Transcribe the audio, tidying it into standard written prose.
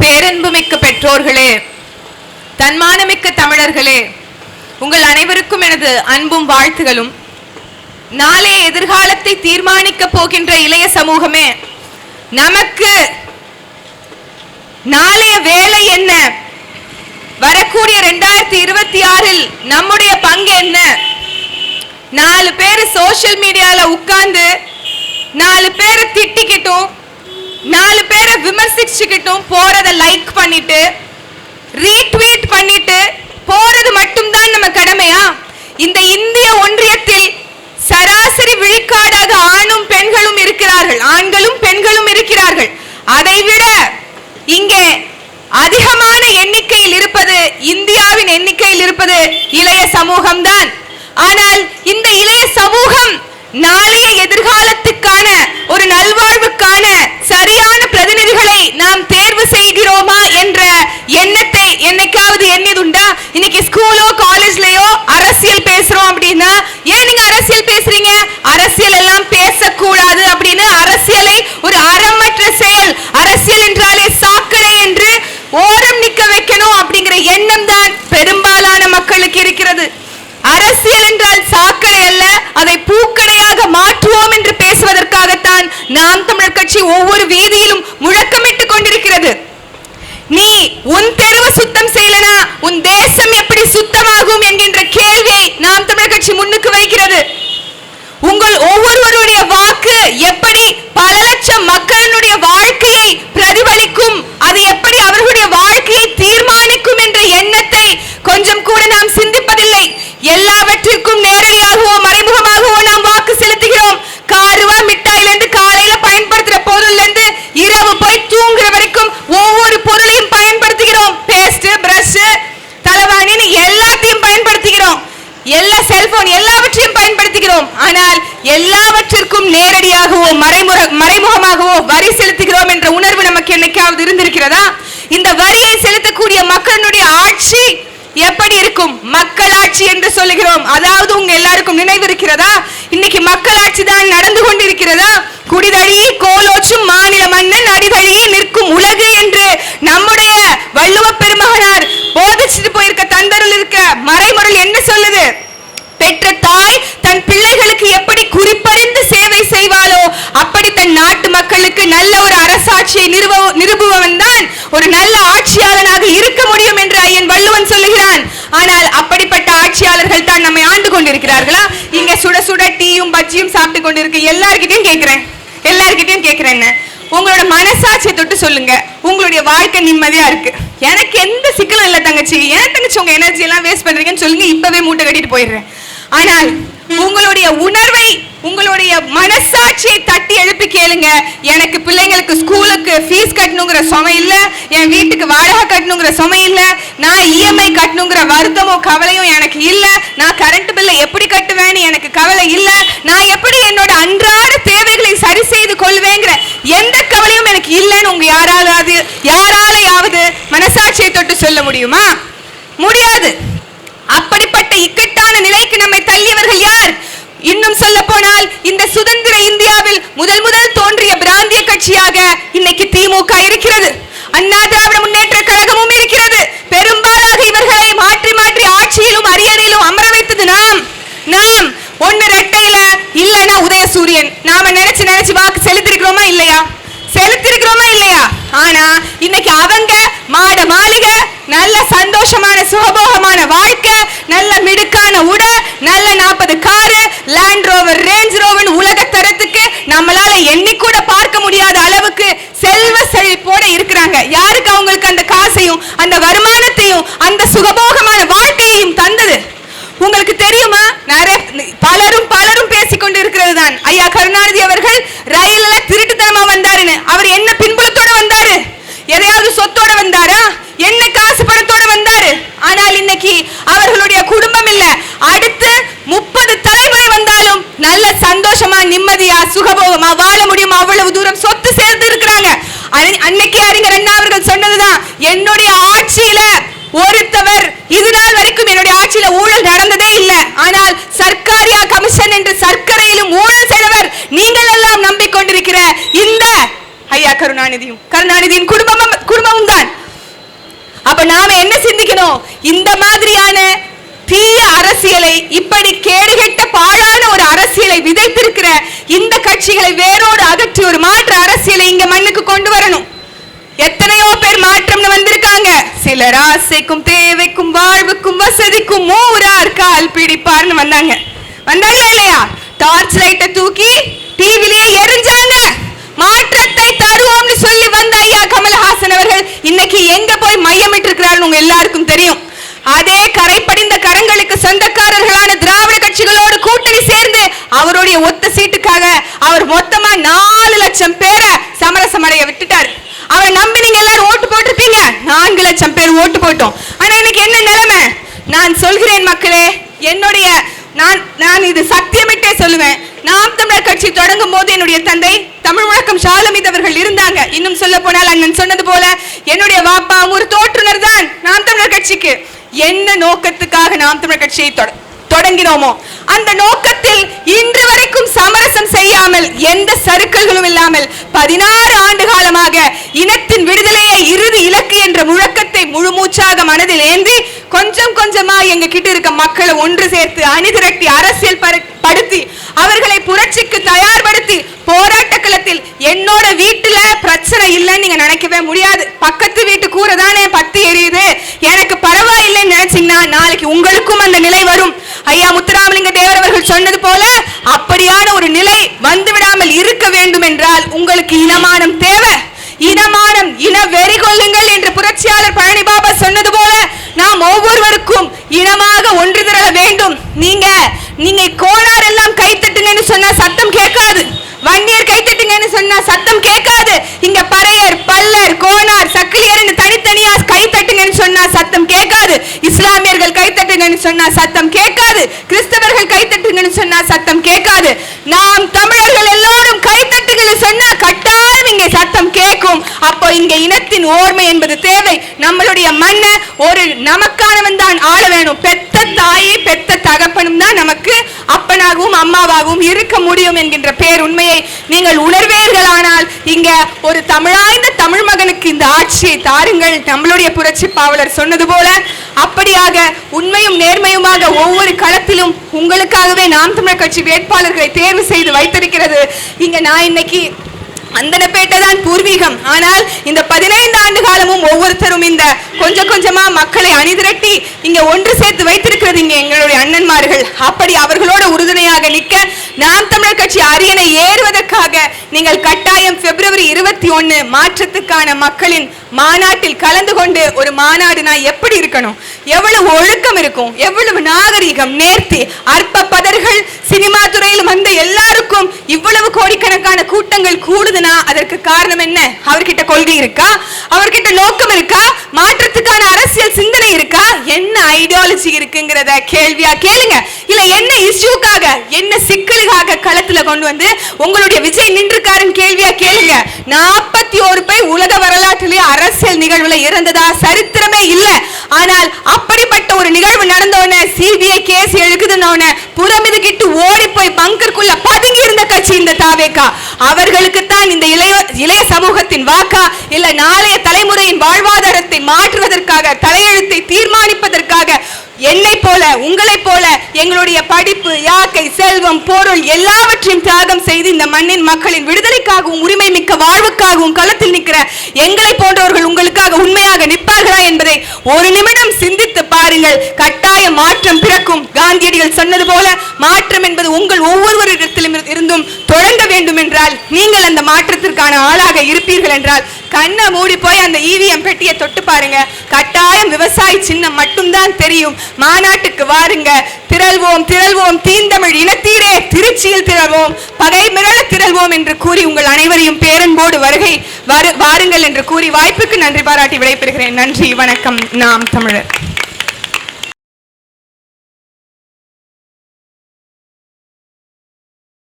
பேரன்புமிக்க பெற்றோர்களே, தன்மானமிக்க தமிழர்களே, உங்கள் அனைவருக்கும் எனது அன்பும் வாழ்த்துகளும். நாளைய எதிர்காலத்தை தீர்மானிக்க போகின்ற இளைய சமூகமே, நமக்கு நாளைய வேலை என்ன, வரக்கூடிய 2026 நம்முடைய பங்கு என்ன? 4 பேர் சோசியல் மீடியால உட்கார்ந்து 4 பேரை திட்டிக்கிட்டும் 4 பேரை விமர்சிச்சுக்கிட்டும் போறத லைக் பண்ணிட்டு ரீட்வீட் பண்ணிட்டு போறது மட்டும்தான் நம்ம கடமையா? இந்த இந்திய ஒன்றியத்தில் சராசரி விழுக்காடாக ஆணும் பெண்களும் இருக்கிறார்கள், ஆண்களும் பெண்களும் இருக்கிறார்கள். அதைவிட இங்கே அதிகமான எண்ணிக்கையில் இருப்பது, இந்தியாவின் எண்ணிக்கையில் இருப்பது இளைய சமூகம்தான். ஆனால் இந்த இளைய சமூகம் நாளைய எதிர்காலத்துக்கான ஒரு நல்வாழ்வுக்கான சரியான பிரதிநிதிகளை நாம் தேர்வு செய்கிறோமா என்ற எண்ணத்தை என்னைக்காவது எண்ணியதுண்டா? இன்னைக்கு ஸ்கூலோ காலேஜ்லயோ அரசியல் பேசுறோம் அப்படின்னா, ஏன் நீங்க அரசியல் பேசுறீங்க, அரசியல் எல்லாம் பேசக்கூடாது அப்படின்னு அரசியலை ஒரு அறமற்ற செயல், அரசியல் என்றாலே சாக்கடை என்று ஓரம் நிக்க வைக்கணும் அப்படிங்கிற எண்ணம் தான் பெரும்பாலான மக்களுக்கு இருக்கிறது. அரசியல் என்றால் சாக்கடை அல்ல, அதை பூக்கடையாக மாற்றுவோம் என்று பேசுவதற்காகத்தான் நாம் தமிழர் கட்சி ஒவ்வொரு வீதியிலும் முழக்கமிட்டுக் கொண்டிருக்கிறது. நீ உன் தெருவு சுத்தம் செய்யலனா உன் தேசம் எப்படி சுத்தமாகும் என்கின்ற கேள்வியை நாம் தமிழர் கட்சி முன்னுக்கு வைக்கிறது. உங்கள் ஒவ்வொருவருடைய வாக்கு எப்படி பல லட்சம் மக்களுடைய வாழ்க்கையை பிரதிபலிக்கும், அது எப்படி அவர்களுடைய வாழ்க்கையை தீர்மானிக்கும் என்ற எண்ணத்தை கொஞ்சம் கூட நாம் சிந்திப்பதில்லை. எல்லாவற்றிற்கும் நேரடியாகவோ மறைமுகமாகவோ நாம் வாக்கு செலுத்துகிறோம். காருவா மிட்டாயிலிருந்து காலையில பயன்படுத்துற பொருள்ல இருந்து இரவு போய் தூங்குற வரைக்கும் ஒவ்வொரு பொருளையும் பயன்படுத்துகிறோம். பேஸ்ட், பிரஷ், தலைவாணின்னு எல்லாத்தையும் பயன்படுத்துகிறோம். எல்லா செல்போன் எல்லாவற்றையும் பயன்படுத்துகிறோம். ஆனால் எல்லாவற்றிற்கும் நேரடியாகவோ மறைமுகமாகவோ வரி செலுத்துகிறோம் என்ற உணர்வு நமக்கு என்னைக்காவது இருந்திருக்கிறதா? இந்த வரியை செலுத்தக்கூடிய மக்களுடைய ஆட்சி எப்படி இருக்கும்? மக்களாட்சி என்று சொல்லுகிறோம். அதாவது உங்க எல்லாருக்கும் நினைவு இருக்கிறதா? இன்னைக்கு மக்களாட்சி தான் நடந்து கொண்டிருக்கிறதா? குடிதழியை கோலோச்சும் மாநில மன்னன் அடிதழியே நிற்கும் உலகு என்று நம்முடைய வள்ளுவ பெருமகனார் போதிச்சுட்டு போயிருக்க தந்தரில் இருக்க மறைமுறையில் என்ன சொல்லுது? பெற்ற தாய் தன் பிள்ளைகளுக்கு எப்படி குறிப்பறிந்து சேவை செய்வாளோ அப்படி தன் நாட்டு மக்களுக்கு நல்ல ஒரு அரசாட்சியை நிறுவுபவன் தான் ஒரு நல்ல ஆட்சியாளனாக இருக்க முடியும் என்று ஐயன் வள்ளுவன் சொல்லுகிறான். ஆனால் அப்படிப்பட்ட ஆட்சியாளர்கள் தான் நம்மை ஆண்டு கொண்டிருக்கிறார்களா? இங்க சுட சுட டீயும் பஜ்ஜியும் சாப்பிட்டு கொண்டிருக்க எல்லார்கிட்டையும் கேட்கிறேன், உங்களோட மனசாட்சியை தொட்டு சொல்லுங்க, உங்களுடைய வாழ்க்கை நிம்மதியா இருக்கு? எனக்கு எந்த சிக்கலும் இல்லை தங்கச்சி, ஏன் தங்கச்சி உங்க எனர்ஜி எல்லாம் வேஸ்ட் பண்றீங்கன்னு சொல்லுங்க, இப்பவே மூட்டை கட்டிட்டு போயிடுறேன். ஆனால் உங்களுடைய உணர்வை, உங்களுடைய மனசாட்சியை தட்டி எழுப்பி கேளுங்க. எனக்கு பிள்ளைங்களுக்கு ஸ்கூலுக்கு ஃபீஸ் கட்டணுங்கிற சுமை இல்ல, என் வீட்டுக்கு வாடகை கட்டணுங்கிற சுமை இல்ல, நான் இஎம்ஐ கட்டணுங்கிற வருத்தமோ கவலையும் எனக்கு இல்ல, நான் கரண்ட் பில்லை எப்படி கட்டுவேன்னு எனக்கு கவலை இல்ல, நான் எப்படி என்னோட அன்றாட தேவைகளை சரி செய்து கொள்வேங்கிற எந்த கவலையும் எனக்கு இல்லைன்னு உங்க யாராலையாவது மனசாட்சியை தொட்டு சொல்ல முடியுமா? முடியாது. அப்படிப்பட்ட இக்கட்டான நிலைக்கு நம்மை தள்ளியவர்கள் யார்? இன்னும் சொல்ல போனால் இந்த சுதந்திர இந்தியாவில் முதல் தோன்றிய பிராந்திய கட்சியாக இன்னைக்கு திமுக இருக்கிறது, அண்ணா திராவிட முன்னேற்ற கழகமும் இருக்கிறது. பெரும்பாலாக இவர்களை மாற்றி மாற்றி ஆட்சியிலும் அரியணையிலும் அமர வைத்தது நாம் ஒன்னு ரெட்டையில இல்லைன்னா உதயசூரியன். நாம நினைச்சு வாக்கு செலுத்திருக்கிறோமா இல்லையா? ஆனா இன்னைக்கு அவங்க மாட மாளிகை, நல்ல சந்தோஷமான சுகபோகமான வாழ்க்கை, நல்ல மிடுக்கான உடை, நல்ல 40 car, land rover, range rover உலக தரத்துக்கு நம்மளால எண்ணிக்கூட பார்க்க முடியாத அளவுக்கு செல்வ செழிப்போட இருக்கிறாங்க. யாருக்கு அவங்களுக்கு அந்த காசையும் அந்த வருமானத்தையும் அந்த சுகபோகமான வாழ்க்கையையும் தந்தது? உங்களுக்கு தெரியுமா? பலரும் பேசிக்கொண்டு இருக்கிறது தான் ஐயா கருணாநிதி அவர்கள் ரயில்ல திருட்டுத்தனமா வந்தாருன்னு. அவர் என்ன பின்புலத்தோட வந்தாரு? எதையாவது சொத்தோட வந்தாரா? என்ன காசு பணத்தோட வந்தாரு? ஆனால் இன்னைக்கு அவர்களுடைய குடும்பம் இல்ல, அடுத்து 30 தலைமுறை வந்தாலும் நல்ல சந்தோஷமா நிம்மதியா சுகபோகமா வாழ முடியும். அவ்வளவு தூரம் சொத்து சேர்த்து இருக்கிறாங்க. அன்னைக்கு அறிஞர் அண்ணா அவர்கள் சொன்னதுதான், என்னுடைய ஆட்சியில ஒருத்தவர் இதுநாள் வரைக்கும் என்னுடைய ஆட்சியில ஊழல் நடந்ததே இல்லை, ஆனால் சர்க்காரியா கமிஷன் என்று சர்க்கரையிலும் ஊழல் செய்தவர் நீங்கள் எல்லாம் நம்பிக்கொண்டிருக்கிற இந்த ஐயா கருணாநிதியின் குடும்பமும் தான். அப்ப நாம என்ன சிந்திக்கணும்? இந்த மாதிரியான தீய அரசியலை, இப்படி கேடுகெட்ட பாழான ஒரு அரசியலை விதைத்திருக்கிற இந்த கட்சிகளை வேரோடு அகற்றி ஒரு மாற்று அரசியலை இங்க மண்ணுக்கு கொண்டு வரணும். எத்தனையோ பேர் மாற்றம் வந்திருக்காங்க. சிலர் ஆசைக்கும் தேவைக்கும் வாழ்வுக்கும் வசதிக்கும் ஊரார் கால் பிடிப்பார்னு வந்தாங்களா இல்லையா? டார்ச் லைட்டை தூக்கி டிவிலேயே எரிஞ்சாங்க. மாற்றத்தை தருவோம்னு சொல்லி வந்த ஐயா கமலஹாசன் அவர்கள் இன்னைக்கு எங்க போய் மையமிட்டு இருக்கிறார் உங்க எல்லாருக்கும் தெரியும். அதே கரைப்படிந்த கரங்களுக்கு சொந்தக்காரர்களான திராவிட கட்சிகளோடு கூட்டணி சேர்ந்து அவருடைய ஒத்த சீட்டுக்காக அவர் மொத்தமா 4 லட்சம் பேரை சமரசம் அடைய விட்டுட்டார். அவரை நம்பி நீங்க எல்லாரும் ஓட்டு போட்டிருப்பீங்க. 4 லட்சம் பேர் ஓட்டு போட்டோம். ஆனா இன்னைக்கு என்ன நிலைமை? நான் சொல்கிறேன் மக்களே, என்னுடைய நான் இது சத்தியமிட்டே சொல்லுவேன். நாம் தமிழர் கட்சி தொடங்கும் போது என்னுடைய தந்தை தமிழ் முழக்கம் ஷாலமித் அவர்கள் இருந்தாங்க. இன்னும் சொல்ல போனால் அண்ணன் சொன்னது போல என்னுடைய வாப்பா ஒரு தோற்றுனர் தான் நாம் தமிழர் கட்சிக்கு. என்ன நோக்கத்துக்காக நாம் தமிழர் கட்சியை தொடங்கினோமோ அந்த நோக்கத்தில் இன்று வரைக்கும் சமரசம் செய்யாமல், எந்த சறுக்கல்களும் இல்லாமல் 16 ஆண்டு காலமாக இனத்தின் விடுதலையை இறுதி இலக்கு என்ற முழக்கத்தை முழுமூச்சாக மனதில் ஏந்தி கொஞ்சம் கொஞ்சமா எங்க கிட்ட இருக்க மக்களை ஒன்று சேர்த்து அணிதிரட்டி அரசியல் படுத்தி அவர்களை புரட்சிக்கு தயார்படுத்தி போராட்ட களத்தில் என்னோட வீட்டுல பிரச்சனை இல்லைன்னு நீங்க நினைக்கவே முடியாது. பக்கத்து வீட்டு கூரை தானே பத்து எரியுது, எனக்கு பரவாயில்லைன்னு நினைச்சீங்கன்னா நாளைக்கு உங்களுக்கும் அந்த நிலை வரும். ஐயா முத்துராமலிங்க தேவர் அவர்கள் சொன்னது போல அப்படியான ஒரு நிலை வந்து விடாமல் இருக்க வேண்டும் என்றால் உங்களுக்கு இனமானம் தேவை. இனமானம், இன வெறி கொள்ளுங்கள் என்று புரட்சியாளர் பழனி பாபா சொன்னது போல நாம் ஒவ்வொருவருக்கும் இனமாக ஒன்று திரள வேண்டும். நீங்க கோளாறு எல்லாம் கைத்தட்டுங்கன்னு சொன்னா சத்தம் கேட்காது. வன்னியர் கைத்தட்டுங்கன்னு சொன்னா சத்தம் கேட்காது. இங்க பறையர், பல்லர், கோனார், சக்கிலியர் தனித்தனியா கைத்தட்டுங்கன்னு சொன்னா சத்தம் கேட்காது. இஸ்லாமியர்கள் கைத்தட்டுங்கன்னு சொன்னா சத்தம் கேட்காது. கிறிஸ்தவர்கள் கைத்தட்டுங்கன்னு சொன்னா சத்தம் கேட்காது. நாம் தமிழர்கள் எல்லோரும் கைத்தட்டுங்கன்னு சொன்னா கட்டாயம் இங்கே சத்தம் கேட்கும். அப்போ இங்க இனத்தின் ஓர்மை என்பது தேவை. நம்மளுடைய மண்ணை ஒரு நமக்கானவன் தான் ஆள வேணும். பெத்த தாயை பெத்த தகப்பனும் தான் நமக்கு அப்பனாகவும் அம்மாவாகவும் இருக்க முடியும் என்கின்ற பேர் உண்மையை நீங்கள் உணர்வீர்களானால் இங்க ஒரு தமிழாய்ந்த தமிழ் மகனுக்கு இந்த ஆட்சியை தாருங்கள். நம்மளுடைய புரட்சி பாவலர் சொன்னது போல அப்படியாக உண்மையும் நேர்மையுமாக ஒவ்வொரு களத்திலும் உங்களுக்காகவே நாம் தமிழர் கட்சி வேட்பாளர்களை தேர்வு செய்து வைத்திருக்கிறது. இங்க நான் இன்னைக்கு அந்தனப்பேட்டை தான் பூர்வீகம். ஆனால் இந்த 15 ஆண்டு காலமும் ஒவ்வொருத்தரும் இந்த கொஞ்சமா மக்களை அணிதிரட்டி இங்க ஒன்று சேர்த்து வைத்திருக்கிறது இங்க எங்களுடைய அண்ணன்மார்கள். அப்படி அவர்களோட உறுதுணையாக நிற்க நாம் தமிழர் கட்சி அரியணை ஏறுவதற்காக நீங்கள் கட்டாயம் பிப்ரவரி 21 மாற்றத்துக்கான மக்களின் மாநாட்டில் கலந்து கொண்டு, ஒரு மாநாடுனா எப்படி இருக்கணும், எவ்வளவு ஒழுக்கம் இருக்கும், எவ்வளவு நாகரிகம், நேர்த்தி, அற்ப பதர்கள் சினிமா துறையில் வந்த எல்லாருக்கும் இவ்வளவு கோடிக்கணக்கான கூட்டங்கள் கூடுதுன்னா அதற்கு காரணம் என்ன? அவர்கிட்ட கொள்கை இருக்கா? அவர்கிட்ட நோக்கம் இருக்கா? மாற்றத்துக்கான அரசியல் சிந்தனை இருக்கா? என்ன ஐடியாலஜி இருக்குங்கிறத கேள்வியா கேளுங்க. இல்ல என்ன இஷ்யூக்காக, என்ன சிக்கலுக்காக களத்துல கொண்டு வந்து உங்களுடைய விஜய் நின்றுக்காரன் கேள்வியா கேளுங்க. 41 பேர் உலக வரலாற்றிலேயே அரசியல் நிகழ்வுல இறந்ததா சரித்திரமே இல்ல. ஆனால் அப்படிப்பட்ட ஒரு நிகழ்வு நடந்தோன சிபிஐ கேஸ் எழுக்குதுன்னு புறமிதுகிட்டு ஓடி போய் பங்கருக்குள்ள பதுங்கி இருந்த கட்சி இந்த தாவேகா. அவர்களுக்கு தான் இந்த இளைய சமூகத்தின் வாக்கா, இல்ல நாளைய தலைமுறையின் வாழ்வாதாரத்தை மாற்றுவதற்காக, தலையெழுத்தை தீர்மானிப்பதற்காக என்னை போல உங்களை போல எங்களுடைய படிப்பு, யாக்கை, செல்வம், பொருள் எல்லாவற்றையும் தியாகம் செய்து இந்த மண்ணின் மக்களின் விடுதலைக்காகவும் உரிமை மிக்க வாழ்வுக்காகவும் களத்தில் நிற்கிற எங்களை போன்றவர்கள் உங்களுக்காக உண்மையாக நிற்பார்களா என்பதை ஒரு நிமிடம் சிந்தித்து பாருங்கள். கட்டாய மாற்றம் பிறக்கும். காந்தியடிகள் சொன்னது போல மாற்றம் என்பது உங்கள் ஒவ்வொருவரிடத்திலும் இருந்தும் தொடங்க வேண்டும் என்றால், நீங்கள் அந்த மாற்றத்திற்கான ஆளாக இருப்பீர்கள் என்றால் கண்ணை மூடி போய் அந்த இவிஎம் பெட்டியை தொட்டு பாருங்க. கட்டாயம் விவசாய சின்னம் மட்டும்தான் தெரியும். மாநாட்டுக்கு வாருங்க, திரள்வோம் திரள்வோம் தீந்தமிழ் இனத்தீரே, திருச்சியில் திரள்வோம், பகை மிரள திரள்வோம் என்று கூறி உங்கள் அனைவரையும் பேரன்போடு வாருங்கள் என்று கூறி வாய்ப்புக்கு நன்றி பாராட்டி விடைபெறுகிறேன். நன்றி, வணக்கம். நாம் தமிழர்.